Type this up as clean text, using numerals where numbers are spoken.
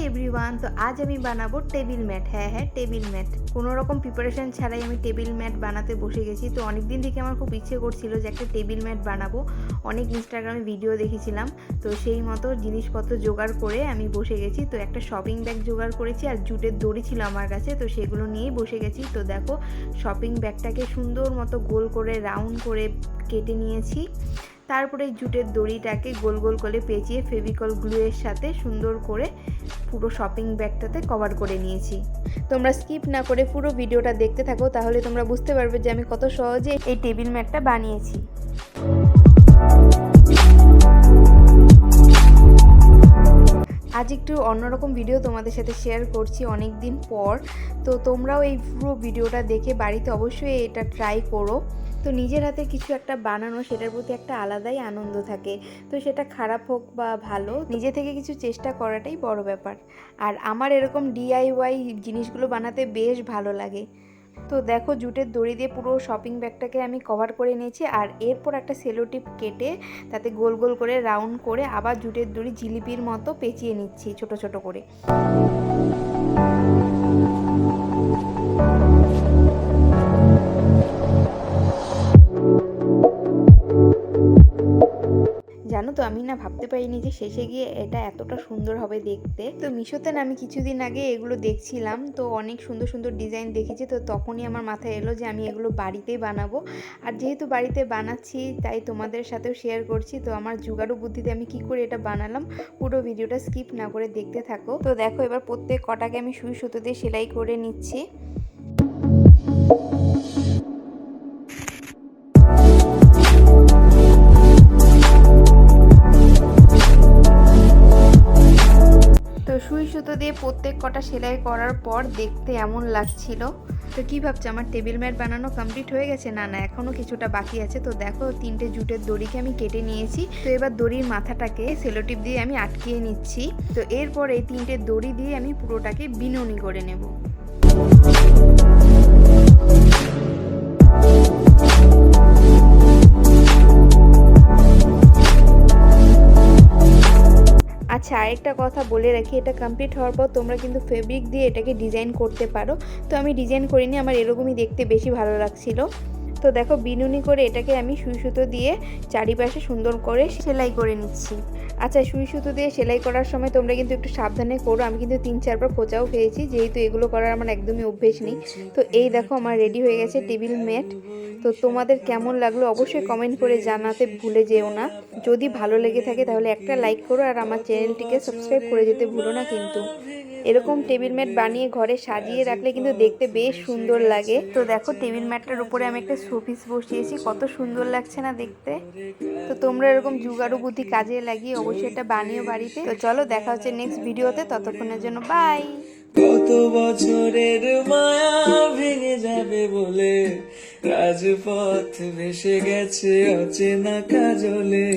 Everyone, তো আজ আমি বানাবো টেবিল ম্যাট। হ্যাঁ, টেবিল ম্যাট। কোনো রকম প্রিপারেশন ছাড়াই আমি টেবিল ম্যাট বানাতে বসে গেছি। তো অনেক দিন থেকে আমার খুব ইচ্ছে করছিল যে একটা টেবিল ম্যাট বানাবো। অনেক ইনস্টাগ্রামে ভিডিও দেখেছিলাম, তো সেই মতো জিনিসপত্র জোগাড় করে আমি বসে গেছি। তো একটা শপিং ব্যাগ জোগাড় করেছি আর জুটের দড়ি ছিল আমার কাছে, তো সেগুলো নিয়েই বসে গেছি। তো দেখো, শপিং ব্যাগটাকে সুন্দর মতো গোল করে রাউন্ড করে কেটে নিয়েছি। তারপরে জুটের দড়িটাকে গোল গোল করে পেঁচিয়ে ফেভিকল গ্লু এর সাথে সুন্দর করে পুরো শপিং ব্যাগটাতে কভার করে নিয়েছি। তোমরা স্কিপ না করে পুরো ভিডিওটা দেখতে থাকো, তাহলে তোমরা বুঝতে পারবে যে আমি কত সহজে এই টেবিল ম্যাটটা বানিয়েছি। আজ একটু অন্যরকম ভিডিও তোমাদের সাথে শেয়ার করছি অনেক দিন পর। তো তোমরাও এই পুরো ভিডিওটা দেখে বাড়িতে অবশ্যই এটা ট্রাই করো। তো নিজের হাতে কিছু একটা বানানো, সেটার প্রতি একটা আলাদাই আনন্দ থাকে। তো সেটা খারাপ হোক বা ভালো, নিজে থেকে কিছু চেষ্টা করাটাই বড় ব্যাপার। আর আমার এরকম ডিআইওয়াই জিনিসগুলো বানাতে বেশ ভালো লাগে। তো দেখো, জুটের দড়ি দিয়ে পুরো শপিং ব্যাগটাকে আমি কভার করে নিয়েছি। আর এরপর একটা সেলো টিপ কেটে তাতে গোল গোল করে রাউন্ড করে আবার জুটের দড়ি জিলিপির মতো পেঁচিয়ে নিচ্ছি ছোট ছোট করে। জানো তো, আমি না ভাবতে পারিনি যে শেষে গিয়ে এটা এতটা সুন্দর হবে দেখতে। তো মিশোতে না আমি কিছুদিন আগে এগুলো দেখছিলাম, তো অনেক সুন্দর সুন্দর ডিজাইন দেখেছি। তো তখনই আমার মাথায় এলো যে আমি এগুলো বাড়িতেই বানাবো। আর যেহেতু বাড়িতে বানাচ্ছি, তাই তোমাদের সাথেও শেয়ার করছি। তো আমার জুগাড়ু বুদ্ধিতে আমি কি করে এটা বানালাম, পুরো ভিডিওটা স্কিপ না করে দেখতে থাকো। তো দেখো, এবার প্রত্যেক কটাকে আমি সুই সুতো দিয়ে সেলাই করে নিচ্ছি। তো সুই সুতো দিয়ে প্রত্যেক কটা সেলাই করার পর দেখতে এমন লাগছিল। তো কি ভাবছো, আমার টেবিল ম্যাট বানানো কমপ্লিট হয়ে গেছে? না, এখনো কিছুটা বাকি আছে। তো দেখো, 3টে জুটের দড়িকে আমি কেটে নিয়েছি। তো এবার দড়ির মাথাটাকে সেলোটিপ দিয়ে আমি আটকিয়ে নিচ্ছি। তো এরপর এই 3টে দড়ি দিয়ে আমি পুরোটাকে বিনুনি করে নেব। আচ্ছা, আরেকটা কথা বলে রাখি, এটা কমপ্লিট হওয়ার পর তোমরা কিন্তু ফেব্রিক দিয়ে এটাকে ডিজাইন করতে পারো। তো আমি ডিজাইন করিনি, আমার এরকমই দেখতে বেশি ভালো লাগছিল। তো দেখো, বিনুনি করে এটাকে আমি সুই সুতো দিয়ে চারিপাশে সুন্দর করে সেলাই করে নিচ্ছি। আচ্ছা, সুই সুতো দিয়ে সেলাই করার সময় তোমরা কিন্তু একটু সাবধানে করো। আমি কিন্তু 3-4 বার খোঁচাও খেয়েছি, যেহেতু এগুলো করার আমার একদমই অভ্যেস নেই। তো এই দেখো, আমার রেডি হয়ে গেছে টেবিল ম্যাট। তো তোমাদের কেমন লাগলো অবশ্যই কমেন্ট করে জানাতে ভুলে যেও না। যদি ভালো লেগে থাকে তাহলে একটা লাইক করো, আর আমার চ্যানেলটিকে সাবস্ক্রাইব করে যেতে ভুলো না কিন্তু। এরকম টেবিল ম্যাট বানিয়ে ঘরে সাজিয়ে রাখলে কিন্তু দেখতে বেশ সুন্দর লাগে। তো দেখো, টেবিল ম্যাটটার উপরে আমি একটা শোপিস বসিয়েছি, কত সুন্দর লাগছে না দেখতে। তো তোমরা এরকম জুগাড়ু বুদ্ধি কাজে লাগিয়ে অবশ্যই এটা বানিও বাড়িতে। তো চলো, দেখা হচ্ছে নেক্সট ভিডিওতে, ততক্ষণের জন্য বাই। কত বছরের মায়া ভেঙে যাবে বলে রাজপথ ভেসে গেছে অচেনা কাজলে।